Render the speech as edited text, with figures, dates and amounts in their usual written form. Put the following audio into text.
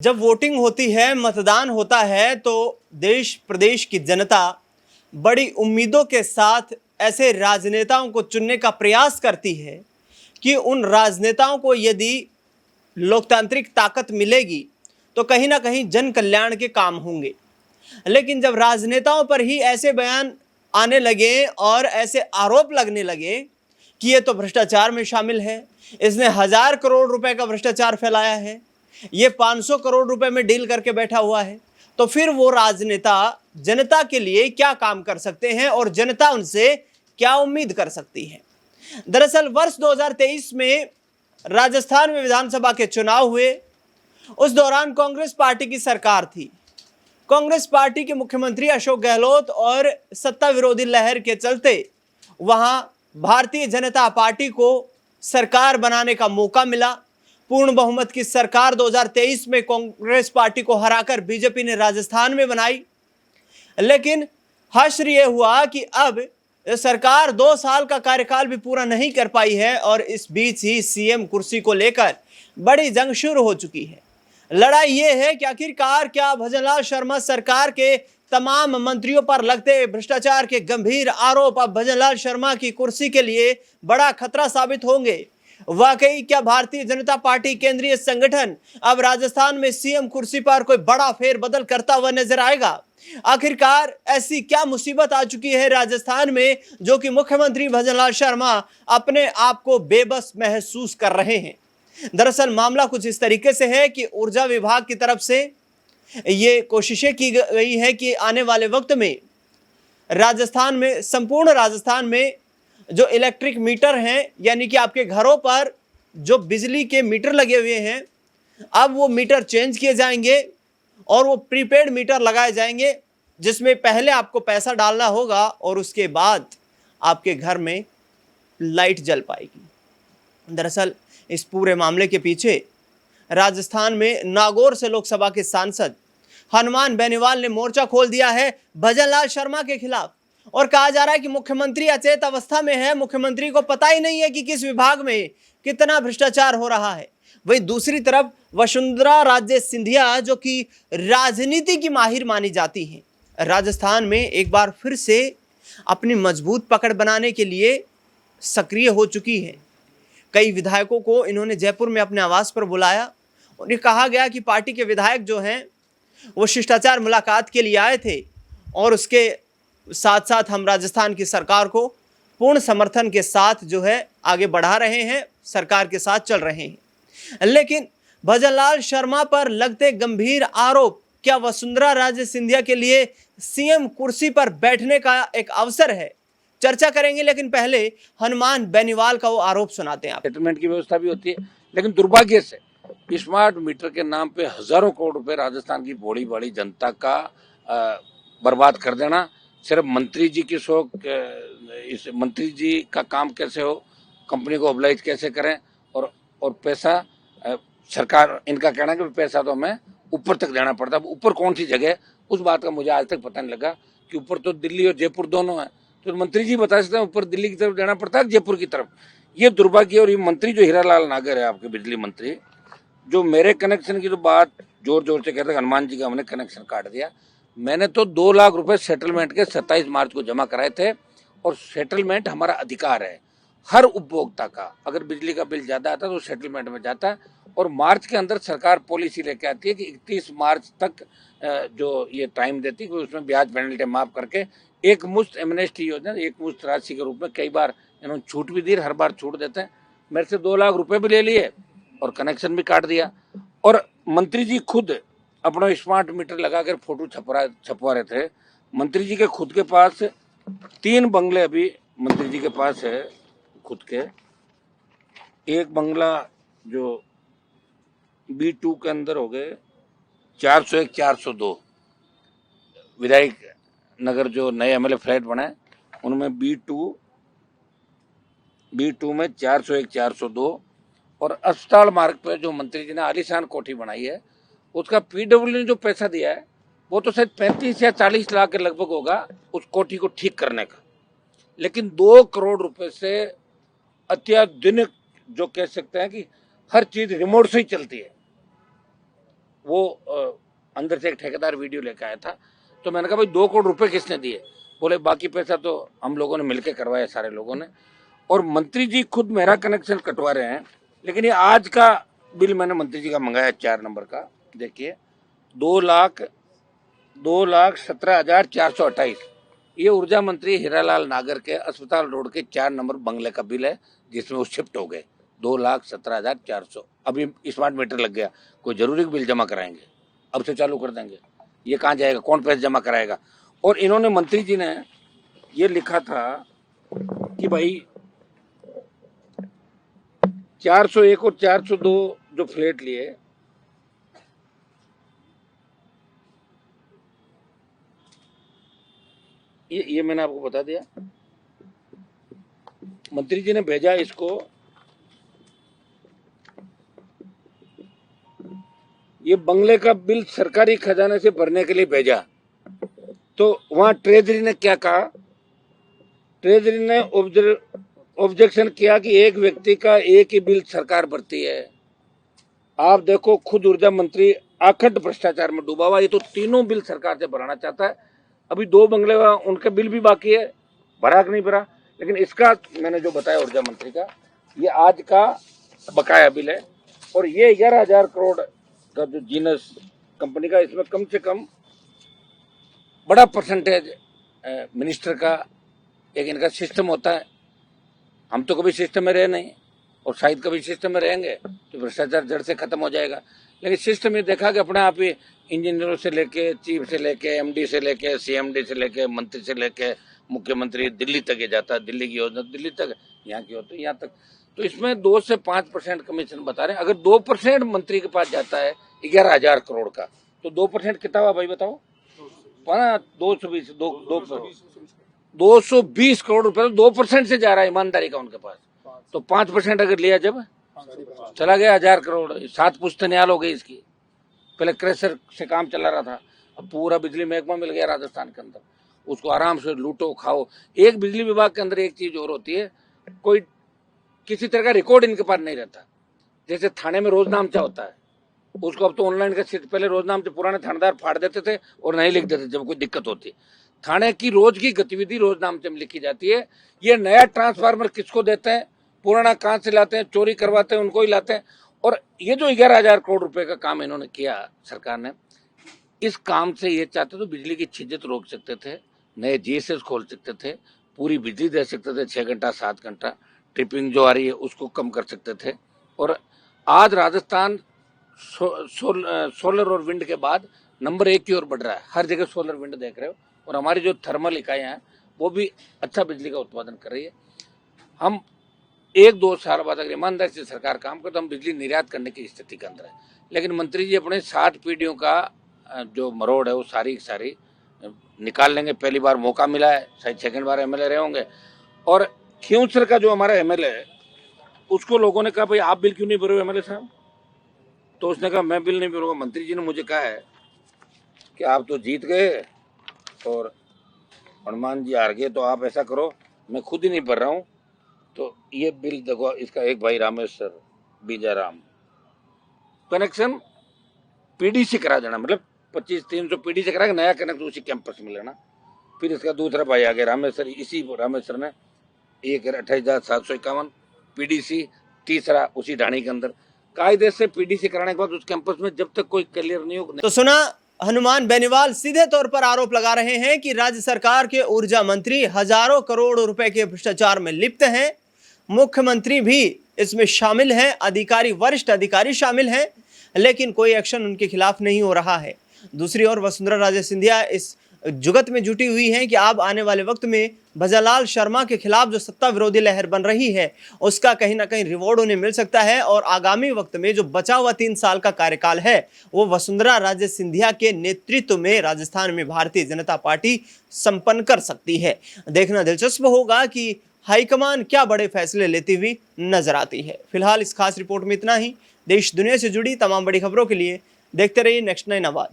जब वोटिंग होती है, मतदान होता है तो देश प्रदेश की जनता बड़ी उम्मीदों के साथ ऐसे राजनेताओं को चुनने का प्रयास करती है कि उन राजनेताओं को यदि लोकतांत्रिक ताकत मिलेगी तो कहीं ना कहीं जन कल्याण के काम होंगे। लेकिन जब राजनेताओं पर ही ऐसे बयान आने लगे और ऐसे आरोप लगने लगे कि ये तो भ्रष्टाचार में शामिल है, इसने 1,000 करोड़ रुपए का भ्रष्टाचार फैलाया है, ये 500 करोड़ रुपए में डील करके बैठा हुआ है, तो फिर वो राजनेता जनता के लिए क्या काम कर सकते हैं और जनता उनसे क्या उम्मीद कर सकती है। दरअसल वर्ष 2023 में राजस्थान में विधानसभा के चुनाव हुए। उस दौरान कांग्रेस पार्टी की सरकार थी। कांग्रेस पार्टी के मुख्यमंत्री अशोक गहलोत और सत्ता विरोधी लहर के चलते वहां भारतीय जनता पार्टी को सरकार बनाने का मौका मिला। पूर्ण बहुमत की सरकार 2023 में कांग्रेस पार्टी को हराकर बीजेपी ने राजस्थान में बनाई। लेकिन हश्र यह हुआ कि अब सरकार 2 साल का कार्यकाल भी पूरा नहीं कर पाई है और इस बीच ही सीएम कुर्सी को लेकर बड़ी जंग शुरू हो चुकी है। लड़ाई यह है कि आखिरकार क्या भजनलाल शर्मा सरकार के तमाम मंत्रियों पर लगते भ्रष्टाचार के गंभीर आरोप अब भजनलाल शर्मा की कुर्सी के लिए बड़ा खतरा साबित होंगे। वाकई क्या भारतीय जनता पार्टी केंद्रीय संगठन अब राजस्थान में सीएम कुर्सी पर कोई बड़ा फेरबदल करता हुआ नजर आएगा? आखिरकार ऐसी क्या मुसीबत आ चुकी है राजस्थान में जो कि मुख्यमंत्री भजनलाल शर्मा अपने आप को बेबस महसूस कर रहे हैं? दरअसल मामला कुछ इस तरीके से है कि ऊर्जा विभाग की तरफ से ये कोशिशें की गई है कि आने वाले वक्त में राजस्थान में, संपूर्ण राजस्थान में जो इलेक्ट्रिक मीटर हैं, यानी कि आपके घरों पर जो बिजली के मीटर लगे हुए हैं, अब वो मीटर चेंज किए जाएंगे और वो प्रीपेड मीटर लगाए जाएंगे जिसमें पहले आपको पैसा डालना होगा और उसके बाद आपके घर में लाइट जल पाएगी। दरअसल इस पूरे मामले के पीछे राजस्थान में नागौर से लोकसभा के सांसद हनुमान बेनीवाल ने मोर्चा खोल दिया है भजनलाल शर्मा के खिलाफ और कहा जा रहा है कि मुख्यमंत्री अचेत अवस्था में है, मुख्यमंत्री को पता ही नहीं है कि किस विभाग में कितना भ्रष्टाचार हो रहा है। वहीं दूसरी तरफ वसुंधरा राजे सिंधिया जो कि राजनीति की माहिर मानी जाती हैं, राजस्थान में एक बार फिर से अपनी मजबूत पकड़ बनाने के लिए सक्रिय हो चुकी है। कई विधायकों को इन्होंने जयपुर में अपने आवास पर बुलाया और ये कहा गया कि पार्टी के विधायक जो हैं वो शिष्टाचार मुलाकात के लिए आए थे और उसके साथ साथ हम राजस्थान की सरकार को पूर्ण समर्थन के साथ जो है आगे बढ़ा रहे हैं, सरकार के साथ चल रहे हैं। लेकिन भजनलाल शर्मा पर लगते गंभीर आरोप क्या वसुंधरा राजे सिंधिया के लिए सीएम कुर्सी पर बैठने का एक अवसर है? चर्चा करेंगे, लेकिन पहले हनुमान बेनीवाल का वो आरोप सुनाते हैं। आप सेटलमेंट की व्यवस्था भी होती है, लेकिन दुर्भाग्य से स्मार्ट मीटर के नाम पे हजारों करोड़ रुपए राजस्थान की बड़ी बड़ी जनता का बर्बाद कर देना सिर्फ मंत्री जी की शौक, इस मंत्री जी का काम कैसे हो, कंपनी को ऑब्लाइज कैसे करें और पैसा सरकार, इनका कहना है कि पैसा तो हमें ऊपर तक देना पड़ता है। ऊपर कौन सी जगह, उस बात का मुझे आज तक पता नहीं लगा कि ऊपर तो दिल्ली और जयपुर दोनों है, तो मंत्री जी बता सकते हैं ऊपर दिल्ली की तरफ देना पड़ता है जयपुर की तरफ। ये दुर्भाग्य। और ये मंत्री जो हीरालाल नागर है, आपके बिजली मंत्री, जो मेरे कनेक्शन की तो बात जोर जोर से कहते हैं हनुमान जी का हमने कनेक्शन काट दिया। मैंने तो 2 लाख रुपए सेटलमेंट के 27 मार्च को जमा कराए थे और सेटलमेंट हमारा अधिकार है हर उपभोक्ता का। अगर बिजली का बिल ज्यादा आता है तो सेटलमेंट में जाता है और मार्च के अंदर सरकार पॉलिसी लेके आती है कि 31 मार्च तक जो ये टाइम देती है, उसमें ब्याज पेनल्टी माफ करके एक मुश्त एमनेस्टी योजना, एक मुश्त राशि के रूप में कई बार इन्होंने छूट भी दी, हर बार छूट देते हैं। मेरे से 2 लाख रुपए भी ले लिए और कनेक्शन भी काट दिया। और मंत्री जी खुद अपना स्मार्ट मीटर लगाकर फोटो छपवा रहे थे। मंत्री जी के खुद के पास 3 बंगले अभी मंत्री जी के पास है खुद के। एक बंगला जो B2 के अंदर हो गए 401 402 विधायक नगर जो नए एमएलए फ्लैट बने उनमें B2 में 401 402 और अस्पताल मार्ग पर जो मंत्री जी ने आलीशान कोठी बनाई है उसका पीडब्ल्यू ने जो पैसा दिया है वो तो शायद 35 या 40 लाख के लगभग होगा उस कोठी को ठीक करने का। लेकिन 2 करोड़ रुपए से अत्याधुनिक, जो कह सकते हैं कि हर चीज रिमोट से ही चलती है, वो अंदर से एक ठेकेदार वीडियो लेकर आया था। तो मैंने कहा भाई 2 करोड़ रुपए किसने दिए? बोले बाकी पैसा तो हम लोगों ने मिलकर करवाया, सारे लोगों ने। और मंत्री जी खुद मेरा कनेक्शन कटवा रहे हैं। लेकिन ये आज का बिल मैंने मंत्री जी का मंगाया 4 नंबर का, देखिए 2,17,428। ये ऊर्जा मंत्री हीरालाल नागर के अस्पताल रोड के 4 नंबर बंगले का बिल है, जिसमें वो शिफ्ट हो गए। 2,17,400। अभी स्मार्ट मीटर लग गया, कोई जरूरी बिल जमा कराएंगे, अब से चालू कर देंगे। ये कहाँ जाएगा, कौन पैसे जमा कराएगा? और इन्होंने, मंत्री जी ने ये लिखा था कि भाई 401 और 402 जो फ्लैट लिए, ये मैंने आपको बता दिया। मंत्री जी ने भेजा इसको, ये बंगले का बिल सरकारी खजाने से भरने के लिए भेजा। तो वहां ट्रेजरी ने क्या कहा? ट्रेजरी ने ऑब्जेक्शन किया कि एक व्यक्ति का एक ही बिल सरकार भरती है। आप देखो, खुद ऊर्जा मंत्री अखंड भ्रष्टाचार में डूबा हुआ। ये तो तीनों बिल सरकार से भराना चाहता है। अभी 2 बंगले उनके बिल भी बाकी है, भरा कि नहीं भरा। लेकिन इसका मैंने जो बताया ऊर्जा मंत्री का, ये आज का बकाया बिल है। और ये 11,000 करोड़ का जो जीनस कंपनी का, इसमें कम से कम बड़ा परसेंटेज मिनिस्टर का एक इनका सिस्टम होता है। हम तो कभी सिस्टम में रहे नहीं, और शायद कभी सिस्टम में रहेंगे तो भ्रष्टाचार जड़ से खत्म हो जाएगा। लेकिन सिस्टम ये देखा कि अपने आप ही इंजीनियरों से लेके, चीफ से लेके, एमडी से लेके, सीएमडी से लेके, मंत्री से लेके, मुख्यमंत्री दिल्ली तक ये जाता है। दिल्ली की योजना दिल्ली तक, यहाँ की होती है यहाँ तक। तो इसमें 2 से 5% कमीशन बता रहे हैं। अगर 2% मंत्री के पास जाता है 11,000 करोड़ का, तो 2% कितना हुआ भाई बताओ? 220 करोड़ रुपए तो 2% से जा रहा है ईमानदारी का उनके पास। तो 5% अगर लिया, जब चला गया 1,000 करोड़। 7 पुश्तैनाल हो गई इसकी। पहले क्रेशर से काम चला रहा था, अब पूरा बिजली महकमा मिल गया राजस्थान के अंदर। उसको आराम से लूटो खाओ। एक बिजली विभाग के अंदर एक चीज और होती है, कोई किसी तरह का रिकॉर्ड इनके पास नहीं रहता। जैसे थाने में रोजनामचा होता है, उसको अब तो ऑनलाइन का, पहले रोजनामचे पुराने थानेदार फाड़ देते थे और नहीं लिख देते जब कोई दिक्कत होती। थाने की रोज की गतिविधि रोजनामचे में लिखी जाती है। ये नया ट्रांसफार्मर किसको देते हैं, पुराना कहां से लाते हैं, चोरी करवाते हैं, उनको ही लाते हैं। और ये जो 11,000 करोड़ रुपए का काम इन्होंने किया सरकार ने, इस काम से ये चाहते तो बिजली की छिज्जत रोक सकते थे, नए जीएसएस खोल सकते थे, पूरी बिजली दे सकते थे 6 घंटा 7 घंटा। ट्रिपिंग जो आ रही है उसको कम कर सकते थे। और आज राजस्थान सोलर और विंड के बाद नंबर 1 की ओर बढ़ रहा है। हर जगह सोलर विंड देख रहे हो। और हमारी जो थर्मल इकाइयां हैं वो भी अच्छा बिजली का उत्पादन कर रही है। हम 1-2 साल बाद अगर ईमानदारी से सरकार काम करे तो हम बिजली निर्यात करने की स्थिति के अंदर है। लेकिन मंत्री जी अपने 7 पीढ़ियों का जो मरोड़ है वो सारी की सारी निकाल लेंगे। पहली बार मौका मिला है, शायद सेकंड बार एमएलए रहे होंगे। और खियूसर का जो हमारा एमएलए है, उसको लोगों ने कहा भाई आप बिल क्यों नहीं भरे एमएलए साहब? तो उसने कहा मैं बिल नहीं भरूंगा। मंत्री जी ने मुझे कहा है कि आप तो जीत गए और हनुमान जी हार गए, तो आप ऐसा करो मैं खुद ही नहीं भर रहा हूँ। तो ये बिल देखो, इसका एक भाई रामेश्वर बीजाराम, कनेक्शन पीडीसी करा देना, मतलब 25-300 पीडीसी करा के नया कनेक्शन उसी कैंपस में लेना। फिर इसका दूसरा भाई आ गया रामेश्वर, इसी रामेश्वर ने 28,751 पीडीसी, तीसरा उसी ढाणी के अंदर। कायदे से पीडीसी कराने के बाद उस कैंपस में जब तक कोई क्लियर नहीं हो। तो सुना, हनुमान बेनीवाल सीधे तौर पर आरोप लगा रहे हैं कि राज्य सरकार के ऊर्जा मंत्री हजारों करोड़ रुपए के भ्रष्टाचार में लिप्त हैं। मुख्यमंत्री भी इसमें शामिल हैं, अधिकारी, वरिष्ठ अधिकारी शामिल हैं, लेकिन कोई एक्शन उनके खिलाफ नहीं हो रहा है। दूसरी ओर वसुंधरा राजे सिंधिया इस जुगत में जुटी हुई हैं कि अब आने वाले वक्त में भजनलाल शर्मा के खिलाफ जो सत्ता विरोधी लहर बन रही है उसका कहीं ना कहीं रिवॉर्ड उन्हें मिल सकता है। और आगामी वक्त में जो बचा हुआ 3 साल का कार्यकाल है वो वसुंधरा राजे सिंधिया के नेतृत्व में राजस्थान में भारतीय जनता पार्टी संपन्न कर सकती है। देखना दिलचस्प होगा कि हाईकमान क्या बड़े फैसले लेती हुई नजर आती है। फिलहाल इस खास रिपोर्ट में इतना ही। देश दुनिया से जुड़ी तमाम बड़ी खबरों के लिए देखते रहिए नेक्स्ट 9 आवाज।